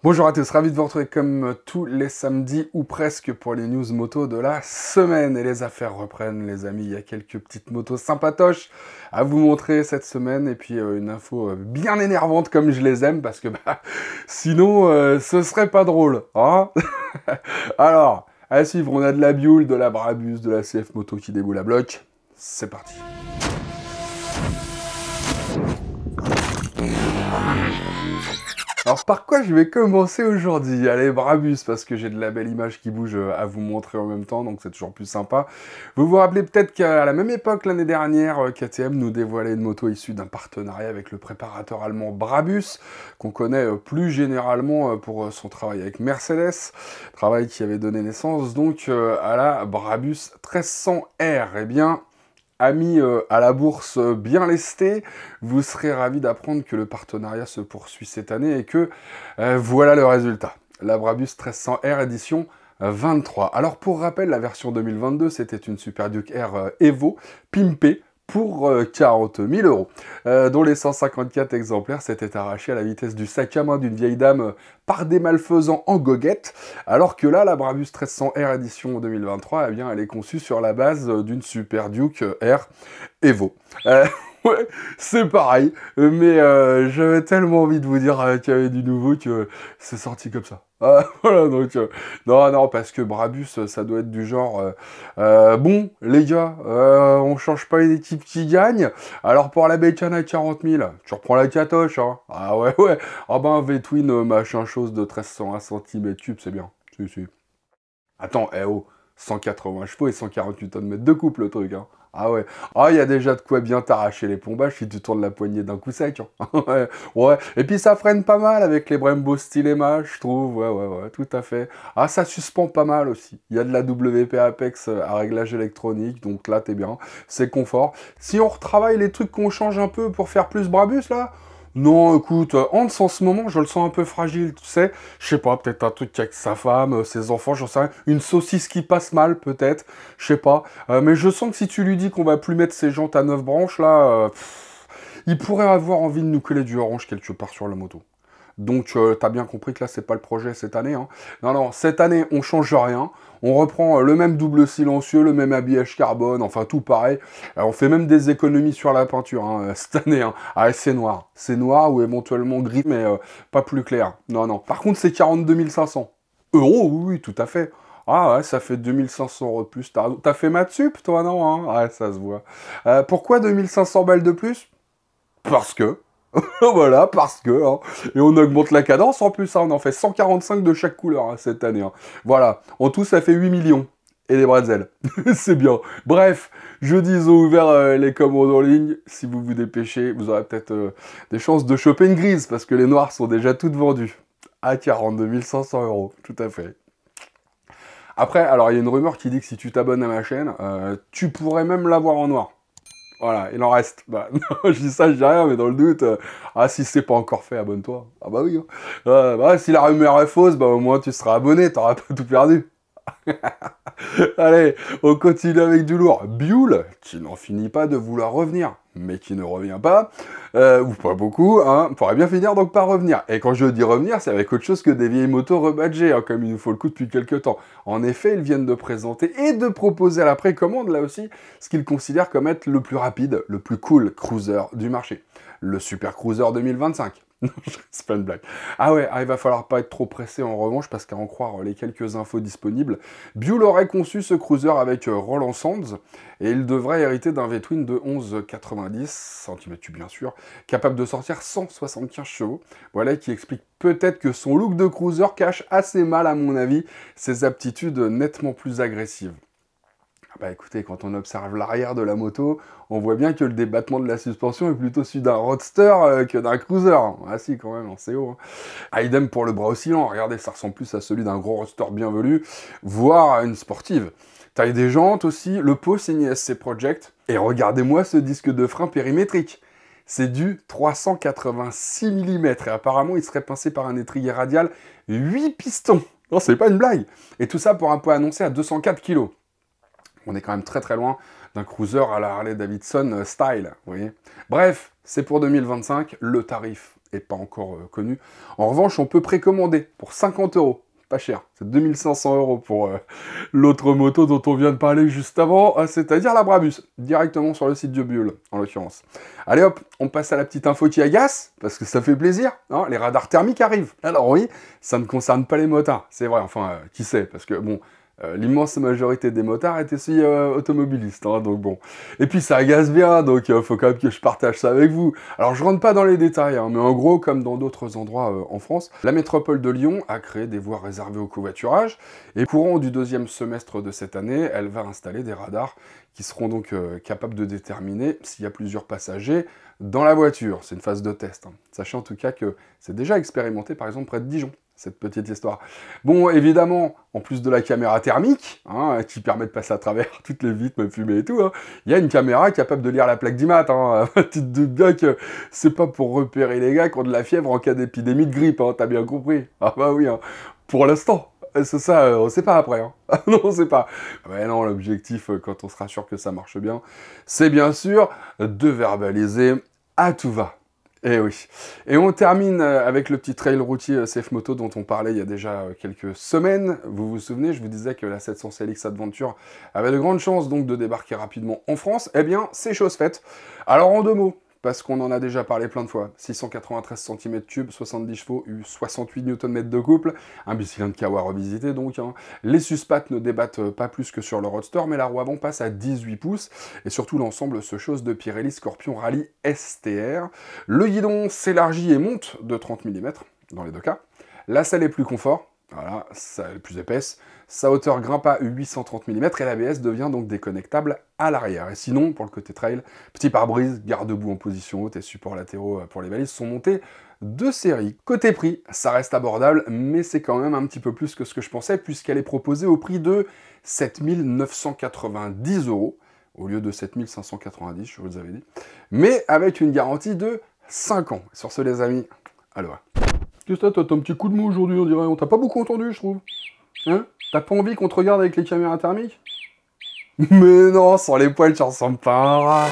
Bonjour à tous, ravi de vous retrouver comme tous les samedis ou presque pour les news moto de la semaine. Et les affaires reprennent les amis, il y a quelques petites motos sympatoches à vous montrer cette semaine. Et puis une info bien énervante comme je les aime parce que sinon ce serait pas drôle. Hein. Alors, à suivre, on a de la Buell, de la Brabus, de la CF Moto qui déboule à bloc. C'est parti. Alors par quoi je vais commencer aujourd'hui? Allez, Brabus, parce que j'ai de la belle image qui bouge à vous montrer en même temps, donc c'est toujours plus sympa. Vous vous rappelez peut-être qu'à la même époque, l'année dernière, KTM nous dévoilait une moto issue d'un partenariat avec le préparateur allemand Brabus, qu'on connaît plus généralement pour son travail avec Mercedes, travail qui avait donné naissance donc à la Brabus 1300R. Eh bien, amis à la bourse bien lestés, vous serez ravis d'apprendre que le partenariat se poursuit cette année et que voilà le résultat. La Brabus 1300R édition 23. Alors pour rappel, la version 2022, c'était une Super Duke R Evo pimpée pour 40 000 euros, dont les 154 exemplaires s'étaient arrachés à la vitesse du sac à main d'une vieille dame par des malfaisants en goguette, alors que là, la Brabus 1300R édition 2023, eh bien, elle est conçue sur la base d'une Super Duke R Evo. Ouais, c'est pareil, mais j'avais tellement envie de vous dire qu'il y avait du nouveau que c'est sorti comme ça. Voilà, donc, non, parce que Brabus, ça doit être du genre, bon, les gars, on change pas une équipe qui gagne, alors pour la bécane à 40 000, tu reprends la catoche, hein. Ah ouais, ah ben, V-Twin, machin chose de 1301 cm3, c'est bien, si. Attends, eh oh, 180 chevaux et 148 Nm de couple, le truc, hein. Ah ouais. Ah, il y a déjà de quoi bien t'arracher les plombages si tu tournes la poignée d'un coup sec. Hein. Ouais, ouais. Et puis ça freine pas mal avec les Brembo Stilema, je trouve. Ouais, tout à fait. Ah, ça suspend pas mal aussi. Il y a de la WP Apex à réglage électronique, donc là, t'es bien. C'est confort. Si on retravaille les trucs qu'on change un peu pour faire plus Brabus, là, non, écoute, Hans, en ce moment, je le sens un peu fragile, tu sais. Je sais pas, peut-être un truc avec sa femme, ses enfants, j'en sais rien. Une saucisse qui passe mal, peut-être. Je sais pas. Mais je sens que si tu lui dis qu'on va plus mettre ses jantes à 9 branches, là, il pourrait avoir envie de nous coller du orange quelque part sur la moto. Donc, t'as bien compris que là, c'est pas le projet cette année. Hein. Non, cette année, on change rien. On reprend le même double silencieux, le même habillage carbone, enfin tout pareil. On fait même des économies sur la peinture hein, cette année. Hein. Ah, c'est noir. C'est noir ou éventuellement gris, mais pas plus clair. Non. Par contre, c'est 42 500 euros, oui, tout à fait. Ah ouais, ça fait 2500 euros de plus. T'as fait maths sup, toi, non hein. Ouais, ça se voit. Pourquoi 2500 balles de plus? Parce que. Voilà, parce que... Hein. Et on augmente la cadence en plus, hein. On en fait 145 de chaque couleur hein, cette année. Hein. Voilà, en tout ça fait 8 millions. Et des bretzels. C'est bien. Bref, jeudi ils ont ouvert les commandes en ligne. Si vous vous dépêchez, vous aurez peut-être des chances de choper une grise, parce que les noirs sont déjà toutes vendues. À 42 500 euros, tout à fait. Après, alors il y a une rumeur qui dit que si tu t'abonnes à ma chaîne, tu pourrais même l'avoir en noir. Voilà, il en reste. Bah, non, je dis ça, je dis rien, mais dans le doute, si c'est pas encore fait, abonne-toi. Ah bah oui. Hein. Si la rumeur est fausse, bah au moins tu seras abonné, t'auras pas tout perdu. Allez, on continue avec du lourd. Buell, qui n'en finit pas de vouloir revenir, mais qui ne revient pas, ou pas beaucoup, hein, pourrait bien finir donc par revenir. Et quand je dis revenir, c'est avec autre chose que des vieilles motos rebadgées, hein, comme il nous faut le coup depuis quelques temps. En effet, ils viennent de présenter et de proposer à la précommande, là aussi, ce qu'ils considèrent comme être le plus rapide, le plus cool cruiser du marché. Le Super Cruiser 2025. Non, c'est pas une blague. Ah ouais, il va falloir pas être trop pressé en revanche, parce qu'à en croire les quelques infos disponibles, Buell aurait conçu ce cruiser avec Roland Sands, et il devrait hériter d'un V-twin de 11,90 cm3 bien sûr, capable de sortir 175 chevaux. Voilà qui explique peut-être que son look de cruiser cache assez mal, à mon avis, ses aptitudes nettement plus agressives. Bah écoutez, quand on observe l'arrière de la moto, on voit bien que le débattement de la suspension est plutôt celui d'un roadster que d'un cruiser. Ah si, quand même, c'est haut. Hein. Ah, idem pour le bras oscillant, regardez, ça ressemble plus à celui d'un gros roadster bienvenu, voire à une sportive. Taille des jantes aussi, le pot signé SC Project, et regardez-moi ce disque de frein périmétrique. C'est du 386 mm, et apparemment il serait pincé par un étrier radial 8 pistons. Non, c'est pas une blague. Et tout ça pour un poids annoncé à 204 kg. On est quand même très loin d'un cruiser à la Harley-Davidson style, vous voyez. Bref, c'est pour 2025, le tarif et pas encore connu. En revanche, on peut précommander pour 50 €. Pas cher, c'est 2500 € pour l'autre moto dont on vient de parler juste avant, c'est-à-dire la Brabus, directement sur le site de Buell, en l'occurrence. Allez hop, on passe à la petite info qui agace, parce que ça fait plaisir, hein, les radars thermiques arrivent. Alors oui, ça ne concerne pas les motards, c'est vrai, enfin, qui sait, parce que bon, l'immense majorité des motards est aussi automobilistes, hein, donc bon. Et puis ça agace bien, donc faut quand même que je partage ça avec vous. Alors je rentre pas dans les détails, hein, mais en gros, comme dans d'autres endroits en France, la métropole de Lyon a créé des voies réservées au covoiturage, et courant du deuxième semestre de cette année, elle va installer des radars qui seront donc capables de déterminer s'il y a plusieurs passagers dans la voiture. C'est une phase de test, hein. Sachez en tout cas que c'est déjà expérimenté par exemple près de Dijon, cette petite histoire. Bon, évidemment, en plus de la caméra thermique, hein, qui permet de passer à travers toutes les vitres, même fumées et tout, hein, il y a une caméra capable de lire la plaque d'IMAT. Hein. Tu te doutes bien que c'est pas pour repérer les gars qui ont de la fièvre en cas d'épidémie de grippe, hein, t'as bien compris. Ah bah oui, hein, pour l'instant. C'est ça, on sait pas après. Hein. Non, on sait pas. Mais non, l'objectif, quand on sera sûr que ça marche bien, c'est bien sûr de verbaliser à tout va. Eh oui. Et on termine avec le petit trail routier Safe Moto dont on parlait il y a déjà quelques semaines. Vous vous souvenez, je vous disais que la 700 CLX Adventure avait de grandes chances donc de débarquer rapidement en France. Eh bien, c'est chose faite. Alors en 2 mots, parce qu'on en a déjà parlé plein de fois. 693 cm3, 70 chevaux, 68 Nm de couple, un bicylindre Kawa revisité donc. Hein. Les suspattes ne débattent pas plus que sur le Roadster, mais la roue avant passe à 18 pouces, et surtout l'ensemble se chausse de Pirelli Scorpion Rally STR. Le guidon s'élargit et monte de 30 mm, dans les deux cas. La selle est plus confort, voilà, ça est plus épaisse. Sa hauteur grimpe à 830 mm et l'ABS devient donc déconnectable à l'arrière. Et sinon, pour le côté trail, petit pare-brise, garde-boue en position haute et supports latéraux pour les valises sont montés de série. Côté prix, ça reste abordable, mais c'est quand même un petit peu plus que ce que je pensais, puisqu'elle est proposée au prix de 7 990 € au lieu de 7 590, je vous avais dit, mais avec une garantie de 5 ans. Sur ce, les amis, alors. Qu'est-ce que t'as un petit coup de mou aujourd'hui, on dirait? On t'a pas beaucoup entendu, je trouve. Hein? T'as pas envie qu'on te regarde avec les caméras thermiques? Mais non, sans les poils, tu ressembles pas à un rat.